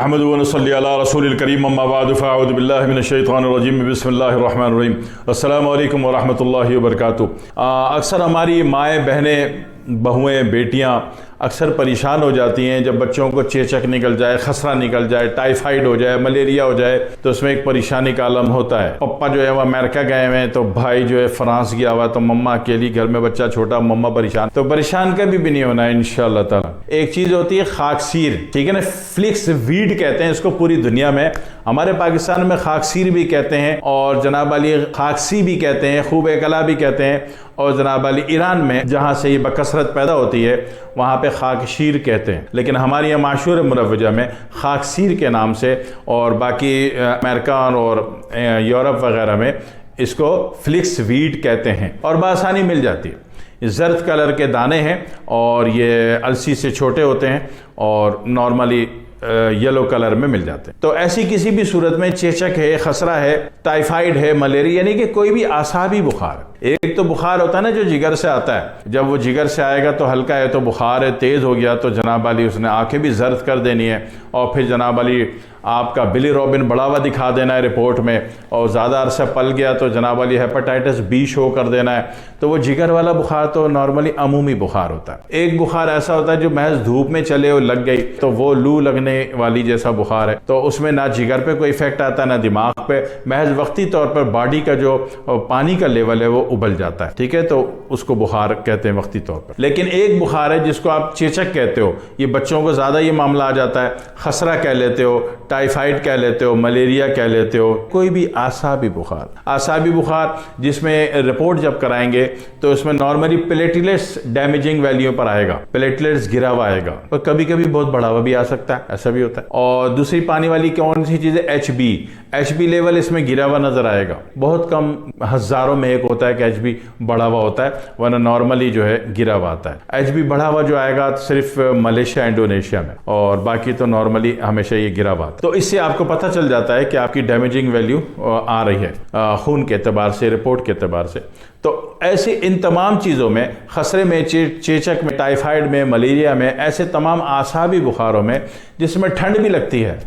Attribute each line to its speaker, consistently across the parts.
Speaker 1: नहमदुहु व नसल्ली अला रसूलिल करीम अम्मा बाद फ़अऊज़ु बिल्लाहि मिनश शैतानिर रजीम बिस्मिल्लाहिर रहमानिर रहीम। अस्सलामु अलैकुम व रहमतुल्लाहि व बरकातुहू। अक्सर हमारी माएँ बहनें बहुएँ बेटियाँ अक्सर परेशान हो जाती हैं जब बच्चों को चेचक निकल जाए, खसरा निकल जाए, टाइफाइड हो जाए, मलेरिया हो जाए तो उसमें एक परेशानी का आलम होता है। पप्पा जो है वो अमेरिका गए हुए हैं तो भाई जो है फ्रांस गया हुआ, तो मम्मा अकेली, घर में बच्चा छोटा, मम्मा परेशान। तो परेशान कभी भी नहीं होना है इंशाअल्लाह ताला। एक चीज़ होती है खाकसीर, ठीक है ना, फ्लिक्स वीड कहते हैं इसको पूरी दुनिया में। हमारे पाकिस्तान में खाकसीर भी कहते हैं और जनाब अली खाकसी भी कहते हैं, खूब एकला भी कहते हैं, और जनाब अली ईरान में जहाँ से ये बकसरत पैदा होती है वहाँ पे खाकशीर कहते हैं। लेकिन हमारे यहाँ माशूर मुरवजा में खाकसीर के नाम से, और बाकी अमेरिका और यूरोप वगैरह में इसको फ्लिक्स वीड कहते हैं और बआसानी मिल जाती है। ये जर्द कलर के दाने हैं और ये अलसी से छोटे होते हैं और नॉर्मली येलो कलर में मिल जाते हैं। तो ऐसी किसी भी सूरत में चेचक है, खसरा है, टाइफाइड है, मलेरिया, यानी कि कोई भी आसाबी बुखार, एक तो बुखार होता है ना जो जिगर से आता है, जब वो जिगर से आएगा तो हल्का है तो बुखार है, तेज़ हो गया तो जनाब अली उसने आंखें भी जर्द कर देनी है और फिर जनाब अली आपका बिलीरोबिन बढ़ा हुआ दिखा देना है रिपोर्ट में, और ज़्यादा अरसा पल गया तो जनाब अली हेपेटाइटिस बी शो कर देना है। तो वो जिगर वाला बुखार तो नॉर्मली अमूमी बुखार होता है। एक बुखार ऐसा होता है जो महज धूप में चले और लग गई तो वो लू लगने वाली जैसा बुखार है, तो उसमें ना जिगर पे कोई इफेक्ट आता है ना दिमाग पे, महज वक्ती तौर पर बॉडी का जो पानी का लेवल है वो उबल जाता है, ठीक है, तो उसको बुखार कहते हैं वक्ती तौर पर। लेकिन एक बुखार है जिसको आप चेचक कहते हो, ये बच्चों को ज़्यादा ये मामला आ जाता है, खसरा कह लेते हो, टाइफाइड कह लेते हो, मलेरिया कह लेते हो, कोई भी आसाबी बुखार। आसाबी बुखार जिसमें रिपोर्ट जब कराएंगे तो उसमें नॉर्मली प्लेटलेट्स डैमेजिंग वैल्यू पर आएगा, प्लेटलेट्स गिरा हुआ आएगा, और कभी कभी बहुत बढ़ा हुआ भी आ सकता है, ऐसा भी होता है। और दूसरी पानी वाली कौन सी चीज़ है, एचबी लेवल इसमें गिरा हुआ नजर आएगा। बहुत कम हजारों में एक होता है कि एचबी बढ़ा हुआ होता है, वरना नॉर्मली जो है गिरा हुआ आता है। एचबी बढ़ा हुआ जो आएगा तो सिर्फ मलेशिया इंडोनेशिया में, और बाकी तो नॉर्मली हमेशा ये गिरा हुआ। तो इससे आपको पता चल जाता है कि आपकी डैमेजिंग वैल्यू आ रही है खून के एतबार से, रिपोर्ट के एतबार से। तो ऐसी इन तमाम चीज़ों में, खसरे में, चेचक में, टाइफाइड में, मलेरिया में, ऐसे तमाम आसाबी बुखारों में जिसमें ठंड भी लगती है,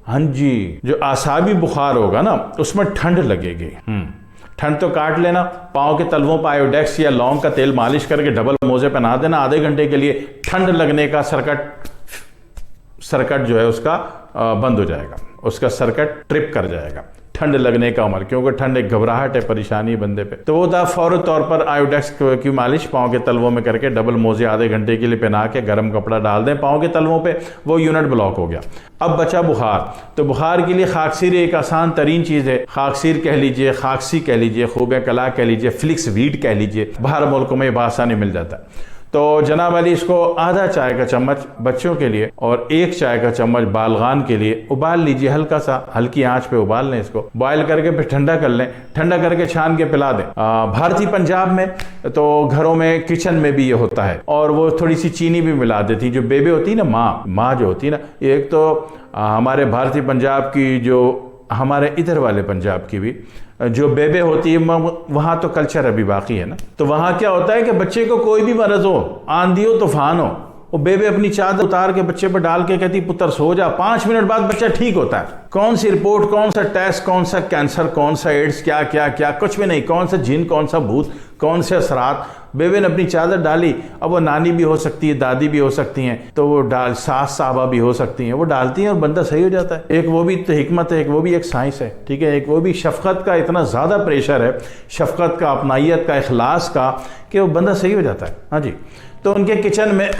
Speaker 1: हाँ जी, जो आसाबी बुखार होगा ना उसमें ठंड लगेगी। ठंड तो काट लेना, पाँव के तलवों पर आयोडेक्स या लौंग का तेल मालिश करके डबल मोजे पहना देना, आधे घंटे के लिए ठंड लगने का सर्किट जो है उसका बंद हो जाएगा, उसका सर्किट ट्रिप कर जाएगा, ठंड लगने का उम्र, क्योंकि ठंड एक घबराहट है, परेशानी बंदे पे। तो वो था फौरन तौर पर आयोडेक्स की मालिश पाँव के तलवों में करके डबल मोजे आधे घंटे के लिए पहना के गर्म कपड़ा डाल दें पाँव के तलवों पे, वो यूनिट ब्लॉक हो गया। अब बचा बुखार, तो बुखार के लिए खाकसीर एक आसान तरीन चीज़ है। खाकसीर कह लीजिए, खाकसी कह लीजिए, खूब कला कह लीजिए, फ्लिक्स वीड कह लीजिए, बाहर मुल्कों में बासानी मिल जाता है। तो जनाब अली इसको आधा चाय का चम्मच बच्चों के लिए और एक चाय का चम्मच बालगान के लिए उबाल लीजिए, हल्का सा हल्की आंच पे उबाल लें इसको, बॉयल करके फिर ठंडा कर लें, ठंडा करके छान के पिला दें। भारतीय पंजाब में तो घरों में किचन में भी ये होता है, और वो थोड़ी सी चीनी भी मिला देती, जो बेबे होती है ना, माँ जो होती है ना, एक तो हमारे भारतीय पंजाब की, जो हमारे इधर वाले पंजाब की भी जो बेबे होती है, वहाँ तो कल्चर अभी बाकी है ना, तो वहाँ क्या होता है कि बच्चे को कोई भी मरज हो, आंधी हो, तूफान हो, वो बेबे अपनी चादर उतार के बच्चे पर डाल के कहती पुत्र सो जा, 5 मिनट बाद बच्चा ठीक होता है। कौन सी रिपोर्ट, कौन सा टेस्ट, कौन सा कैंसर, कौन सा एड्स, क्या क्या क्या, कुछ भी नहीं, कौन सा जिन, कौन सा भूत, कौन से असरात, बेबे ने अपनी चादर डाली। अब वो नानी भी हो सकती है, दादी भी हो सकती हैं, तो वो सास साहबा भी हो सकती हैं, वो डालती हैं और बंदा सही हो जाता है। एक वो भी तो हिकमत है, एक वो भी एक साइंस है, ठीक है, एक वो भी शफकत का इतना ज़्यादा प्रेशर है, शफकत का, अपनाइयत का, इखलास का, कि वो बंदा सही हो जाता है। हाँ जी, तो उनके किचन में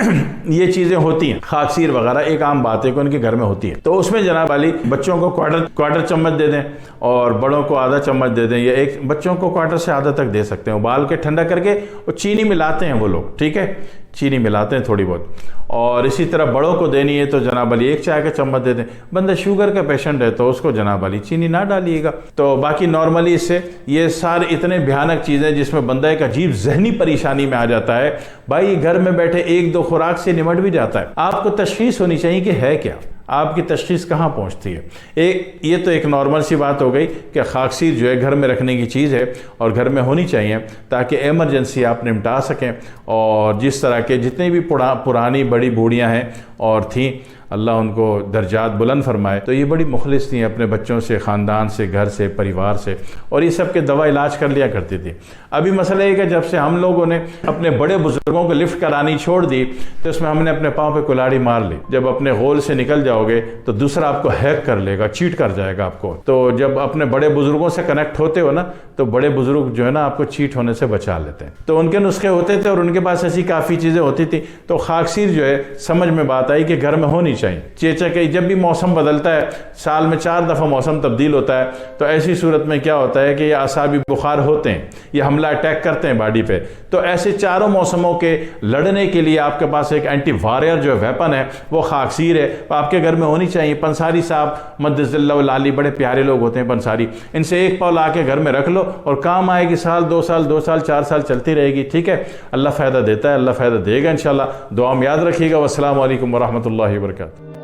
Speaker 1: ये चीज़ें होती हैं, खाकसीर वगैरह एक आम बात है कि उनके घर में होती है। तो उसमें जनाब अली बच्चों को क्वार्टर चम्मच दे दें और बड़ों को आधा चम्मच दे दें, या एक बच्चों को क्वार्टर से आधा तक दे सकते हैं। उबाल के ठंडा करके वो चीनी मिलाते हैं वो लोग, ठीक है, चीनी मिलाते हैं थोड़ी बहुत, और इसी तरह बड़ों को देनी है तो जनाब अली एक चाय का चम्मच दे दें। बंदा शुगर का पेशेंट है तो उसको जनाब अली चीनी ना डालिएगा। तो बाकी नॉर्मली इससे ये सारे इतने भयानक चीज़ें जिसमें बंदा एक अजीब जहनी परेशानी में आ जाता है, भाई घर में बैठे 1-2 खुराक से निमट भी जाता है। आपको तशखीस होनी चाहिए कि है क्या, आपकी तशखीस कहाँ पहुँचती है। ये तो एक नॉर्मल सी बात हो गई कि खाकसीर जो है घर में रखने की चीज़ है और घर में होनी चाहिए ताकि एमरजेंसी आप निपटा सकें। और जिस तरह के जितनी भी पुरानी बड़ी बूढ़ियाँ हैं اور تھیں، اللہ ان کو درجات بلند فرمائے۔ تو یہ بڑی مخلص تھیں اپنے بچوں سے، خاندان سے، گھر سے، پریوار سے، اور یہ سب کے دوا علاج کر لیا کرتی تھی۔ ابھی مسئلہ یہ کہ جب سے ہم لوگوں نے اپنے بڑے بزرگوں کو لفٹ کرانی چھوڑ دی تو اس میں ہم نے اپنے پاؤں پہ کلاڑی مار لی۔ جب اپنے غول سے نکل جاؤ گے تو دوسرا آپ کو ہیک کر لے گا، چیٹ کر جائے گا آپ کو۔ تو جب اپنے بڑے بزرگوں سے کنیکٹ ہوتے ہو نا تو بڑے بزرگ جو ہے نا آپ کو چیٹ ہونے سے بچا لیتے ہیں۔ تو ان کے نسخے ہوتے تھے اور ان کے پاس ایسی کافی چیزیں ہوتی تھی، تو خاکسیر جو ہے سمجھ میں بات آئی کہ گھر میں ہونی چاہیے۔ چیچا کہ جب بھی موسم بدلتا ہے، سال میں 4 دفعہ موسم تبدیل ہوتا ہے، تو ایسی صورت میں کیا ہوتا ہے کہ یہ اعصابی بخار ہوتے ہیں، یہ حملہ اٹیک کرتے ہیں باڈی پہ۔ تو ایسے چاروں موسموں کے لڑنے کے لیے آپ کے پاس ایک اینٹی وائرل جو ویپن ہے وہ خاکسیر ہے، آپ کے گھر میں ہونی چاہیے۔ پنساری صاحب مدذ اللہ العالی بڑے پیارے لوگ ہوتے ہیں پنساری، ان سے ایک پاؤ لا کے گھر میں رکھ لو اور کام آئے گی، سال 2 سال 4 سال چلتی رہے گی، ٹھیک ہے؟ اللہ فائدہ دیتا ہے، اللہ فائدہ دے گا انشاءاللہ۔ دعا میں یاد رکھیے گا۔ والسلام علیکم ورحمۃ اللہ وبرکاتہ۔